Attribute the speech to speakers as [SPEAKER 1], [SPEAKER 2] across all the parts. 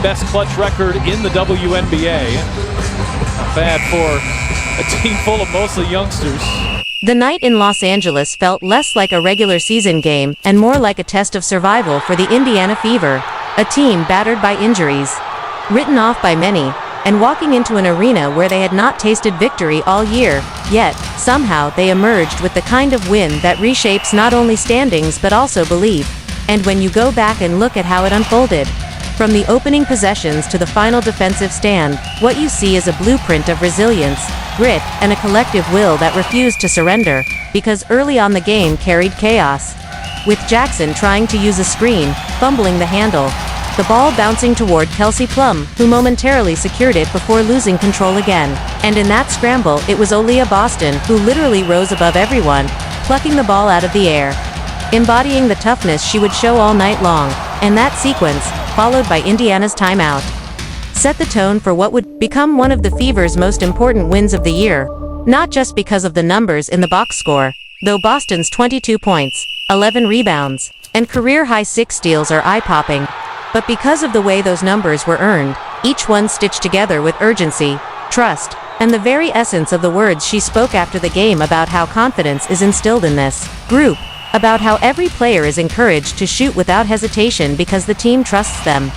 [SPEAKER 1] best clutch record in the WNBA. Not bad for a team full of mostly youngsters.
[SPEAKER 2] The night in Los Angeles felt less like a regular season game and more like a test of survival for the Indiana Fever, a team battered by injuries, written off by many, and walking into an arena where they had not tasted victory all year, yet, somehow they emerged with the kind of win that reshapes not only standings but also belief. And when you go back and look at how it unfolded, from the opening possessions to the final defensive stand, what you see is a blueprint of resilience, grit, and a collective will that refused to surrender, because early on the game carried chaos. With Jackson trying to use a screen, fumbling the handle, the ball bouncing toward Kelsey Plum, who momentarily secured it before losing control again. And in that scramble, it was Aliyah Boston who literally rose above everyone, plucking the ball out of the air, embodying the toughness she would show all night long. And that sequence, followed by Indiana's timeout, set the tone for what would become one of the Fever's most important wins of the year. Not just because of the numbers in the box score, though Boston's 22 points, 11 rebounds, and career-high 6 steals are eye-popping, but because of the way those numbers were earned, each one stitched together with urgency, trust, and the very essence of the words she spoke after the game about how confidence is instilled in this group, about how every player is encouraged to shoot without hesitation because the team trusts them.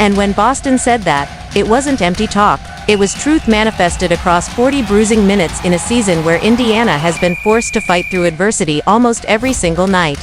[SPEAKER 2] And when Boston said that, it wasn't empty talk, it was truth manifested across 40 bruising minutes in a season where Indiana has been forced to fight through adversity almost every single night.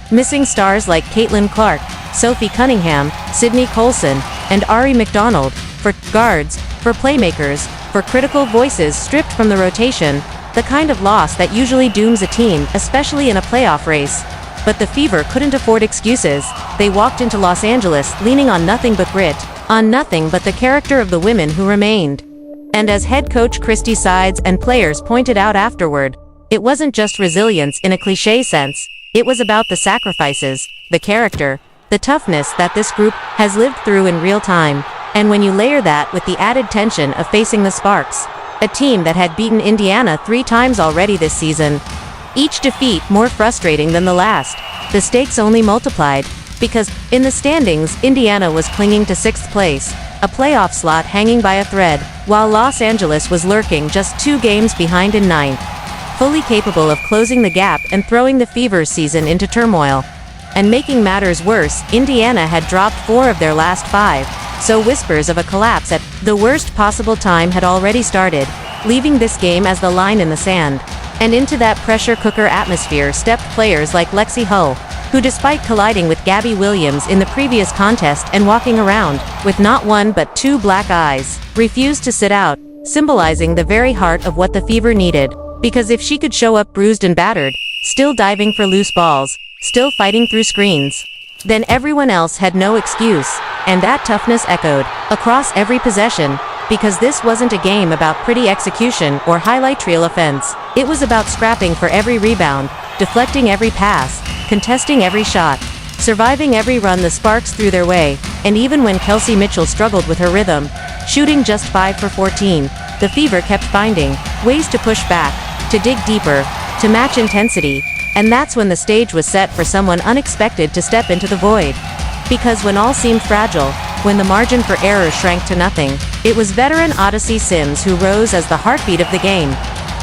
[SPEAKER 2] Missing stars like Caitlin Clark, Sophie Cunningham, Sydney Colson, and Ari McDonald, for guards, for playmakers, for critical voices stripped from the rotation, the kind of loss that usually dooms a team, especially in a playoff race. But the Fever couldn't afford excuses. They walked into Los Angeles leaning on nothing but grit, on nothing but the character of the women who remained. And as head coach Christy Sides and players pointed out afterward, it wasn't just resilience in a cliché sense. It was about the sacrifices, the character, the toughness that this group has lived through in real time. And when you layer that with the added tension of facing the Sparks, a team that had beaten Indiana 3 times already this season, each defeat more frustrating than the last, the stakes only multiplied, because, in the standings, Indiana was clinging to 6th place, a playoff slot hanging by a thread, while Los Angeles was lurking just 2 games behind in 9th. Fully capable of closing the gap and throwing the Fever's season into turmoil. And making matters worse, Indiana had dropped 4 of their last 5, so whispers of a collapse at the worst possible time had already started, leaving this game as the line in the sand. And into that pressure cooker atmosphere stepped players like Lexi Hull, who despite colliding with Gabby Williams in the previous contest and walking around with not 1 but 2 black eyes, refused to sit out, symbolizing the very heart of what the Fever needed. Because if she could show up bruised and battered, still diving for loose balls, still fighting through screens, then everyone else had no excuse, and that toughness echoed across every possession, because this wasn't a game about pretty execution or highlight reel offense. It was about scrapping for every rebound, deflecting every pass, contesting every shot, surviving every run the Sparks threw their way, and even when Kelsey Mitchell struggled with her rhythm, shooting just 5 for 14, the Fever kept finding ways to push back, to dig deeper, to match intensity, and that's when the stage was set for someone unexpected to step into the void. Because when all seemed fragile, when the margin for error shrank to nothing, it was veteran Odyssey Sims who rose as the heartbeat of the game.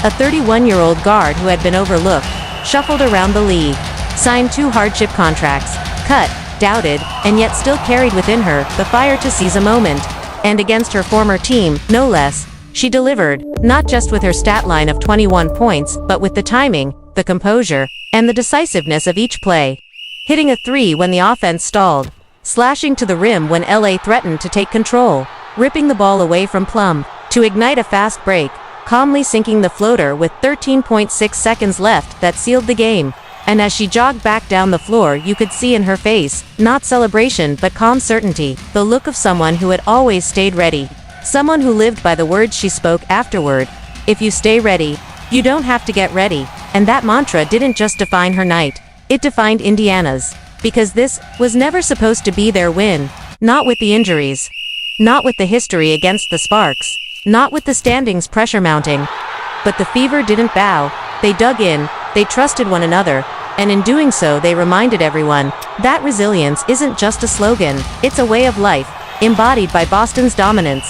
[SPEAKER 2] A 31-year-old guard who had been overlooked, shuffled around the league, signed 2 hardship contracts, cut, doubted, and yet still carried within her the fire to seize a moment. And against her former team, no less, she delivered, not just with her stat line of 21 points, but with the timing, the composure, and the decisiveness of each play. Hitting a 3 when the offense stalled, slashing to the rim when LA threatened to take control, ripping the ball away from Plum, to ignite a fast break, calmly sinking the floater with 13.6 seconds left that sealed the game. And as she jogged back down the floor, you could see in her face, not celebration but calm certainty, the look of someone who had always stayed ready. Someone who lived by the words she spoke afterward. If you stay ready, you don't have to get ready. And that mantra didn't just define her night, it defined Indiana's. Because this was never supposed to be their win. Not with the injuries. Not with the history against the Sparks. Not with the standings pressure mounting. But the Fever didn't bow. They dug in, they trusted one another, and in doing so they reminded everyone that resilience isn't just a slogan, it's a way of life. embodied by Boston's dominance,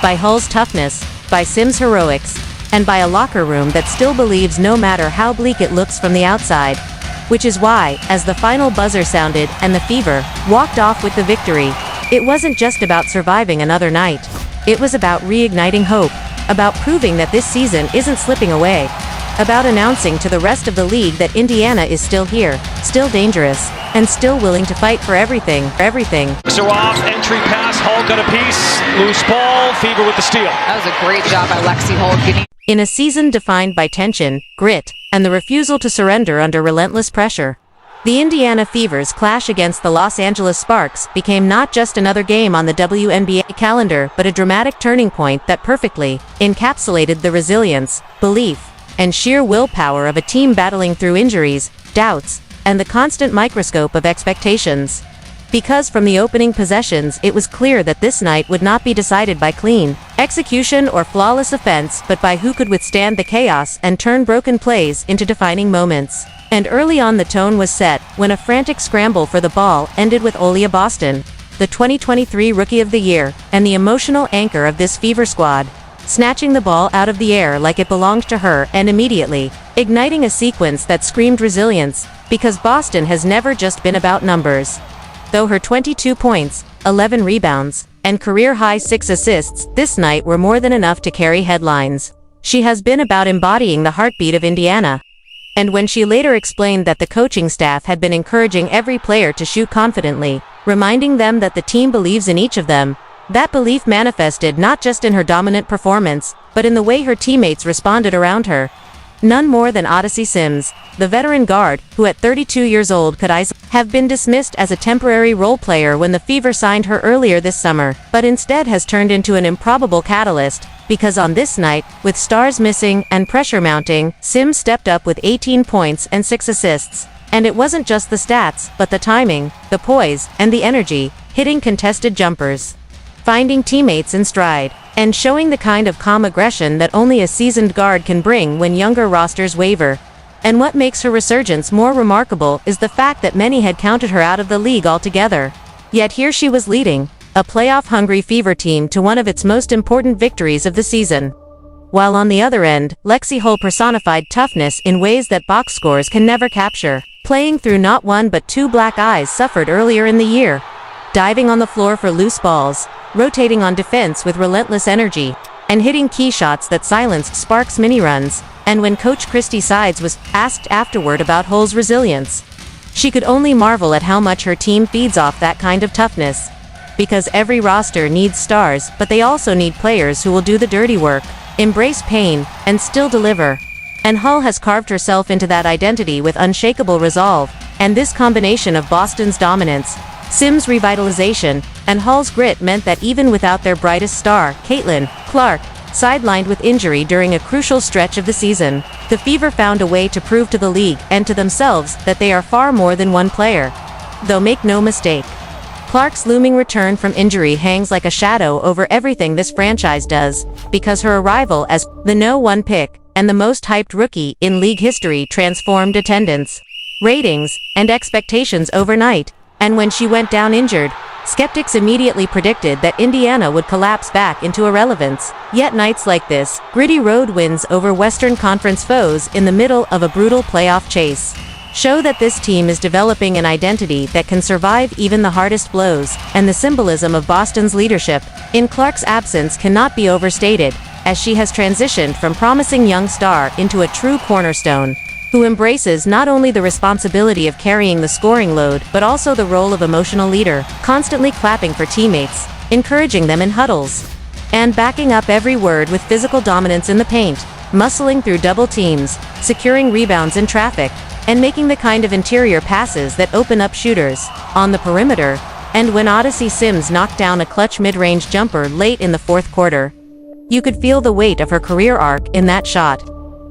[SPEAKER 2] by Hull's toughness, by Sims' heroics, and by a locker room that still believes no matter how bleak it looks from the outside. Which is why, as the final buzzer sounded and the Fever walked off with the victory, it wasn't just about surviving another night. It was about reigniting hope, about proving that this season isn't slipping away, about announcing to the rest of the league that Indiana is still here, still dangerous, and still willing to fight for everything.
[SPEAKER 3] So off, entry pass, Hull got a piece, loose ball, Fever with the steal.
[SPEAKER 4] That was a great job by Lexi Hull getting.
[SPEAKER 2] In a season defined by tension, grit, and the refusal to surrender under relentless pressure, the Indiana Fever's clash against the Los Angeles Sparks became not just another game on the WNBA calendar but a dramatic turning point that perfectly encapsulated the resilience, belief, and sheer willpower of a team battling through injuries, doubts, and the constant microscope of expectations. Because from the opening possessions it was clear that this night would not be decided by clean execution or flawless offense but by who could withstand the chaos and turn broken plays into defining moments. And early on the tone was set when a frantic scramble for the ball ended with Aliyah Boston, the 2023 Rookie of the Year, and the emotional anchor of this Fever squad, snatching the ball out of the air like it belonged to her and immediately igniting a sequence that screamed resilience, because Boston has never just been about numbers. Though her 22 points, 11 rebounds, and career-high 6 assists this night were more than enough to carry headlines, she has been about embodying the heartbeat of Indiana. And when she later explained that the coaching staff had been encouraging every player to shoot confidently, reminding them that the team believes in each of them, that belief manifested not just in her dominant performance, but in the way her teammates responded around her. None more than Odyssey Sims, the veteran guard, who at 32 years old could have been dismissed as a temporary role player when the Fever signed her earlier this summer, but instead has turned into an improbable catalyst, because on this night, with stars missing and pressure mounting, Sims stepped up with 18 points and 6 assists. And it wasn't just the stats, but the timing, the poise, and the energy, hitting contested jumpers, finding teammates in stride, and showing the kind of calm aggression that only a seasoned guard can bring when younger rosters waver. And what makes her resurgence more remarkable is the fact that many had counted her out of the league altogether. Yet here she was leading a playoff-hungry Fever team to one of its most important victories of the season. While on the other end, Lexi Hull personified toughness in ways that box scores can never capture, playing through not one but 2 black eyes suffered earlier in the year, diving on the floor for loose balls, rotating on defense with relentless energy, and hitting key shots that silenced Sparks' mini-runs. And when Coach Christy Sides was asked afterward about Hull's resilience, she could only marvel at how much her team feeds off that kind of toughness. Because every roster needs stars, but they also need players who will do the dirty work, embrace pain, and still deliver. And Hull has carved herself into that identity with unshakable resolve, and this combination of Boston's dominance, Sims' revitalization, and Hull's grit meant that even without their brightest star, Caitlin Clark, sidelined with injury during a crucial stretch of the season, the Fever found a way to prove to the league and to themselves that they are far more than one player. Though make no mistake, Clark's looming return from injury hangs like a shadow over everything this franchise does, because her arrival as the No. 1 pick and the most hyped rookie in league history transformed attendance, ratings, and expectations overnight. And when she went down injured, skeptics immediately predicted that Indiana would collapse back into irrelevance. Yet nights like this, gritty road wins over Western Conference foes in the middle of a brutal playoff chase, show that this team is developing an identity that can survive even the hardest blows, and the symbolism of Boston's leadership in Clark's absence cannot be overstated, as she has transitioned from promising young star into a true cornerstone, who embraces not only the responsibility of carrying the scoring load but also the role of emotional leader, constantly clapping for teammates, encouraging them in huddles, and backing up every word with physical dominance in the paint, muscling through double teams, securing rebounds in traffic, and making the kind of interior passes that open up shooters on the perimeter. And when Odyssey Sims knocked down a clutch mid-range jumper late in the fourth quarter, you could feel the weight of her career arc in that shot.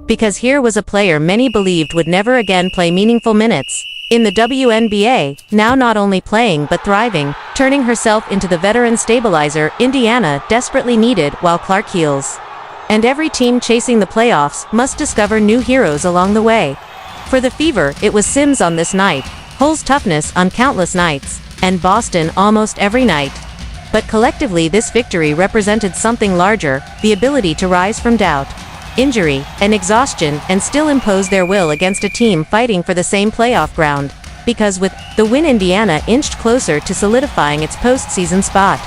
[SPEAKER 2] Because here was a player many believed would never again play meaningful minutes in the WNBA, now not only playing but thriving, turning herself into the veteran stabilizer Indiana desperately needed while Clark heals. And every team chasing the playoffs must discover new heroes along the way. For the Fever, it was Sims on this night, Hull's toughness on countless nights, and Boston almost every night. But collectively this victory represented something larger, the ability to rise from doubt, injury, and exhaustion and still impose their will against a team fighting for the same playoff ground. Because with the win, Indiana inched closer to solidifying its postseason spot.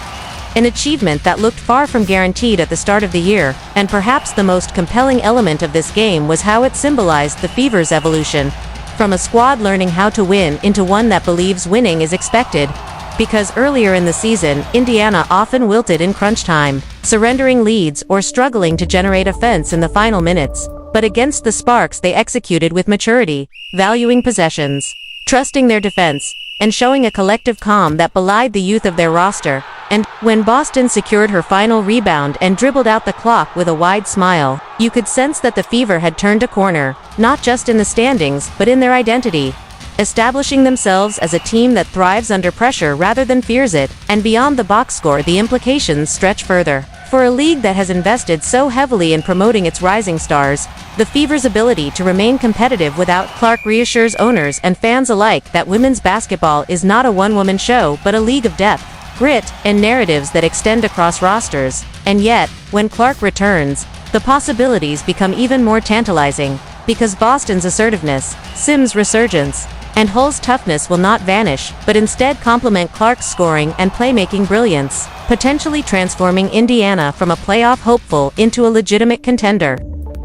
[SPEAKER 2] An achievement that looked far from guaranteed at the start of the year, and perhaps the most compelling element of this game was how it symbolized the Fever's evolution. From a squad learning how to win into one that believes winning is expected. Because earlier in the season, Indiana often wilted in crunch time, surrendering leads or struggling to generate offense in the final minutes. But against the Sparks they executed with maturity, valuing possessions, trusting their defense, and showing a collective calm that belied the youth of their roster. And when Boston secured her final rebound and dribbled out the clock with a wide smile, you could sense that the Fever had turned a corner, not just in the standings but in their identity, establishing themselves as a team that thrives under pressure rather than fears it. And beyond the box score, the implications stretch further. For a league that has invested so heavily in promoting its rising stars, the Fever's ability to remain competitive without Clark reassures owners and fans alike that women's basketball is not a one-woman show but a league of depth, grit, and narratives that extend across rosters. And yet, when Clark returns, the possibilities become even more tantalizing, because Boston's assertiveness, Sims' resurgence, and Hull's toughness will not vanish, but instead complement Clark's scoring and playmaking brilliance, potentially transforming Indiana from a playoff hopeful into a legitimate contender.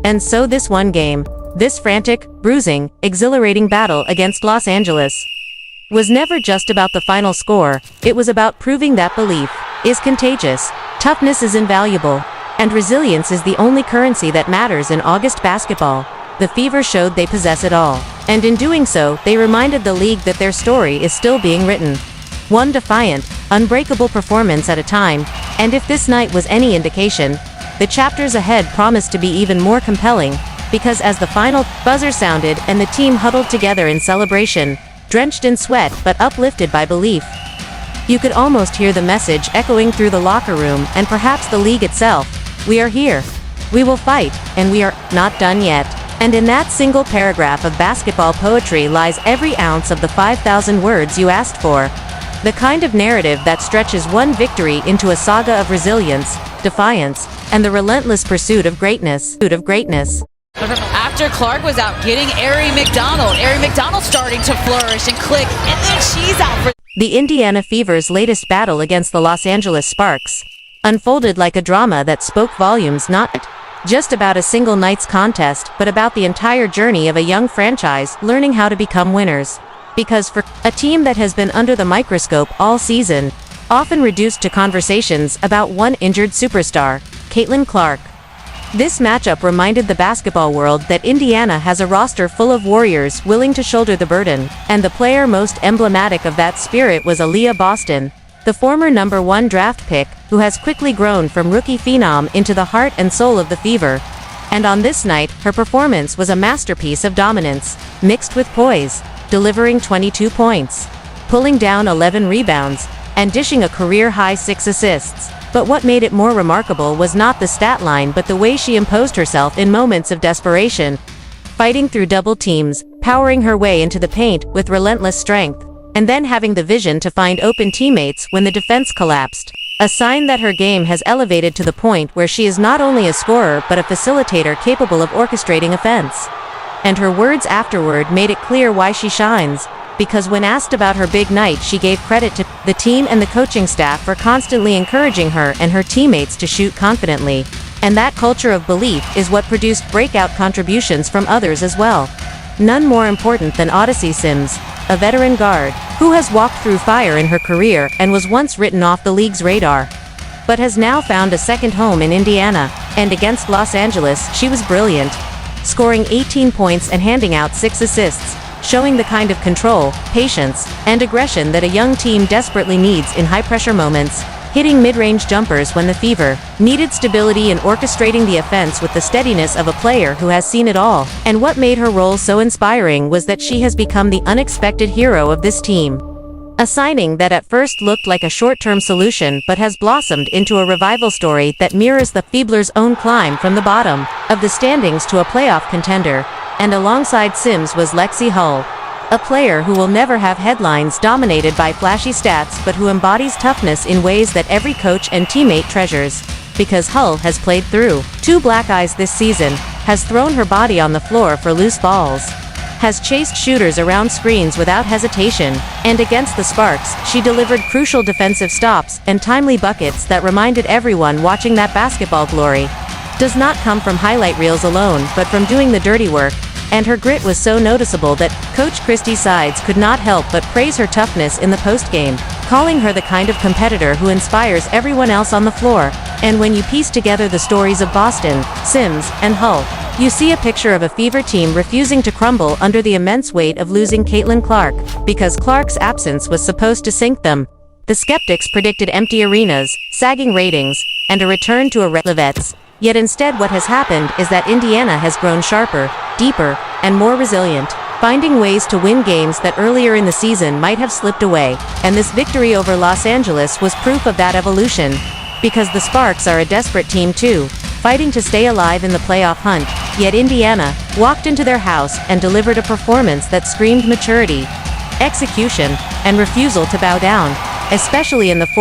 [SPEAKER 2] And so this one game, this frantic, bruising, exhilarating battle against Los Angeles, was never just about the final score. It was about proving that belief is contagious, toughness is invaluable, and resilience is the only currency that matters in August basketball. The Fever showed they possess it all, and in doing so, they reminded the league that their story is still being written. One defiant, unbreakable performance at a time, and if this night was any indication, the chapters ahead promised to be even more compelling, because as the final buzzer sounded and the team huddled together in celebration, drenched in sweat but uplifted by belief, you could almost hear the message echoing through the locker room and perhaps the league itself: we are here, we will fight, and we are not done yet. And in that single paragraph of basketball poetry lies every ounce of the 5,000 words you asked for. The kind of narrative that stretches one victory into a saga of resilience, defiance, and the relentless pursuit of greatness.
[SPEAKER 4] After Clark was out getting Ari McDonald starting to flourish and click, and then she's out for
[SPEAKER 2] The Indiana Fever's latest battle against the Los Angeles Sparks unfolded like a drama that spoke volumes, not just about a single night's contest, but about the entire journey of a young franchise learning how to become winners. Because for a team that has been under the microscope all season, often reduced to conversations about one injured superstar, Caitlin Clark, this matchup reminded the basketball world that Indiana has a roster full of warriors willing to shoulder the burden, and the player most emblematic of that spirit was Aliyah Boston, the former #1 draft pick, who has quickly grown from rookie phenom into the heart and soul of the Fever. And on this night, her performance was a masterpiece of dominance, mixed with poise, delivering 22 points, pulling down 11 rebounds, and dishing a career-high 6 assists. But what made it more remarkable was not the stat line but the way she imposed herself in moments of desperation, fighting through double teams, powering her way into the paint with relentless strength, and then having the vision to find open teammates when the defense collapsed. A sign that her game has elevated to the point where she is not only a scorer but a facilitator capable of orchestrating offense. And her words afterward made it clear why she shines. Because when asked about her big night, she gave credit to the team and the coaching staff for constantly encouraging her and her teammates to shoot confidently. And that culture of belief is what produced breakout contributions from others as well. None more important than Odyssey Sims, a veteran guard, who has walked through fire in her career and was once written off the league's radar, but has now found a second home in Indiana. And against Los Angeles, she was brilliant, scoring 18 points and handing out 6 assists, showing the kind of control, patience, and aggression that a young team desperately needs in high-pressure moments, hitting mid-range jumpers when the Fever needed stability and orchestrating the offense with the steadiness of a player who has seen it all. And what made her role so inspiring was that she has become the unexpected hero of this team. A signing that at first looked like a short-term solution but has blossomed into a revival story that mirrors the Fever's own climb from the bottom of the standings to a playoff contender. And alongside Sims was Lexi Hull, A player who will never have headlines dominated by flashy stats but who embodies toughness in ways that every coach and teammate treasures. Because Hull has played through 2 black eyes this season, has thrown her body on the floor for loose balls, has chased shooters around screens without hesitation, and against the Sparks, she delivered crucial defensive stops and timely buckets that reminded everyone watching that basketball glory does not come from highlight reels alone but from doing the dirty work. And her grit was so noticeable that Coach Christy Sides could not help but praise her toughness in the postgame, calling her the kind of competitor who inspires everyone else on the floor. And when you piece together the stories of Boston, Sims, and Hull, you see a picture of a fever team refusing to crumble under the immense weight of losing Caitlin Clark, because Clark's absence was supposed to sink them. The skeptics predicted empty arenas, sagging ratings, and a return to a Levettes. Yet instead what has happened is that Indiana has grown sharper, deeper, and more resilient, finding ways to win games that earlier in the season might have slipped away, and this victory over Los Angeles was proof of that evolution. Because the Sparks are a desperate team too, fighting to stay alive in the playoff hunt, yet Indiana walked into their house and delivered a performance that screamed maturity, execution, and refusal to bow down, especially in the fourth.